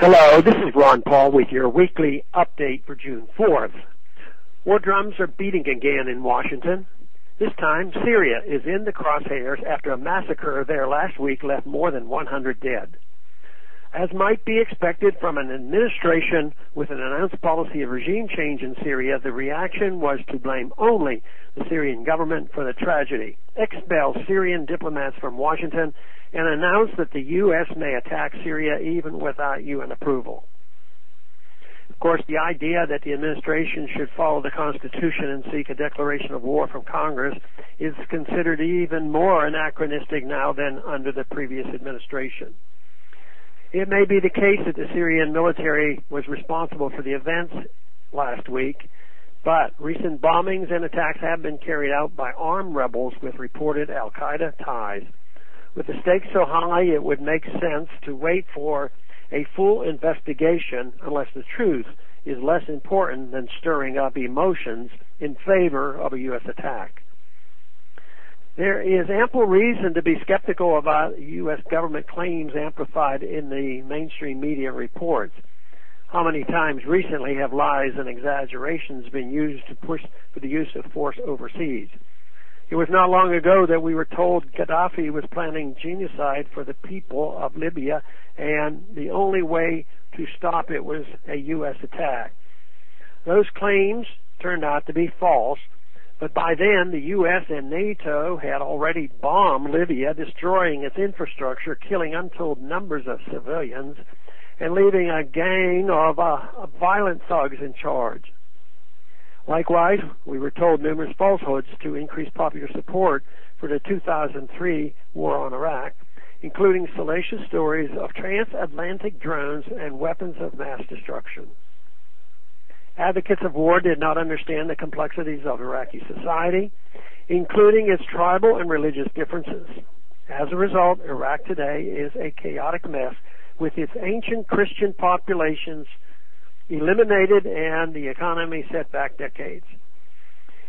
Hello, this is Ron Paul with your weekly update for June 4th. War drums are beating again in Washington. This time, Syria is in the crosshairs after a massacre there last week left more than 100 dead. As might be expected from an administration with an announced policy of regime change in Syria, the reaction was to blame only the Syrian government for the tragedy, expel Syrian diplomats from Washington, and announce that the U.S. may attack Syria even without UN approval. Of course, the idea that the administration should follow the Constitution and seek a declaration of war from Congress is considered even more anachronistic now than under the previous administration. It may be the case that the Syrian military was responsible for the events last week, but recent bombings and attacks have been carried out by armed rebels with reported al-Qaeda ties. With the stakes so high, it would make sense to wait for a full investigation unless the truth is less important than stirring up emotions in favor of a U.S. attack. There is ample reason to be skeptical about U.S. government claims amplified in the mainstream media reports. How many times recently have lies and exaggerations been used to push for the use of force overseas? It was not long ago that we were told Gaddafi was planning genocide for the people of Libya, and the only way to stop it was a U.S. attack. Those claims turned out to be false, but by then the U.S. and NATO had already bombed Libya, destroying its infrastructure, killing untold numbers of civilians, and leaving a gang of violent thugs in charge. Likewise, we were told numerous falsehoods to increase popular support for the 2003 war on Iraq, including salacious stories of transatlantic drones and weapons of mass destruction. Advocates of war did not understand the complexities of Iraqi society, including its tribal and religious differences. As a result, Iraq today is a chaotic mess with its ancient Christian populations eliminated and the economy set back decades.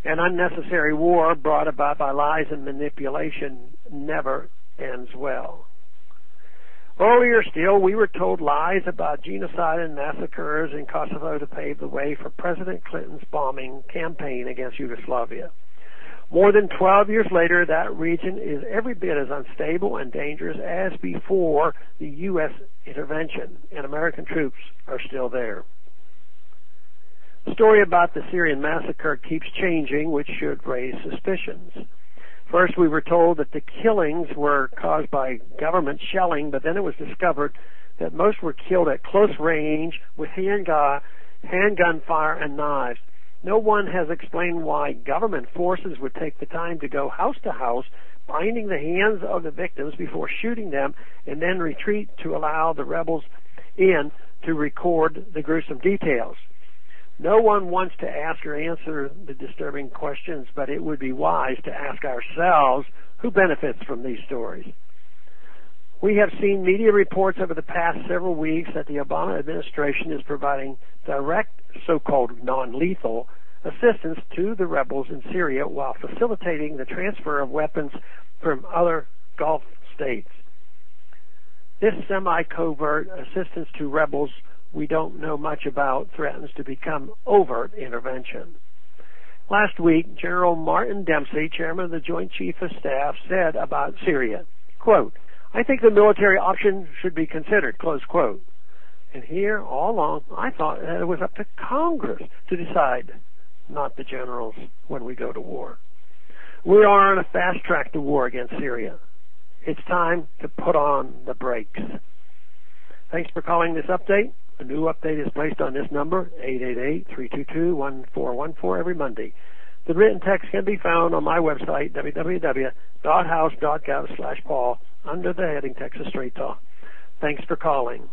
An unnecessary war brought about by lies and manipulation never ends well. Earlier still, we were told lies about genocide and massacres in Kosovo to pave the way for President Clinton's bombing campaign against Yugoslavia. More than 12 years later, that region is every bit as unstable and dangerous as before the U.S. intervention, and American troops are still there. The story about the Syrian massacre keeps changing, which should raise suspicions. First, we were told that the killings were caused by government shelling, but then it was discovered that most were killed at close range with handgun fire and knives. No one has explained why government forces would take the time to go house to house, binding the hands of the victims before shooting them, and then retreat to allow the rebels in to record the gruesome details. No one wants to ask or answer the disturbing questions, but it would be wise to ask ourselves who benefits from these stories. We have seen media reports over the past several weeks that the Obama administration is providing direct, so-called non-lethal assistance to the rebels in Syria while facilitating the transfer of weapons from other Gulf states. This semi-covert assistance to rebels we don't know much about threatens to become overt intervention. Last week, General Martin Dempsey, chairman of the Joint Chiefs of Staff, said about Syria, quote, "I think the military option should be considered," close quote. And here, all along, I thought that it was up to Congress to decide, not the generals, when we go to war. We are on a fast track to war against Syria. It's time to put on the brakes. Thanks for calling this update. A new update is placed on this number, 888-322-1414, every Monday. The written text can be found on my website, www.house.gov/Paul, under the heading Texas Straight Talk. Thanks for calling.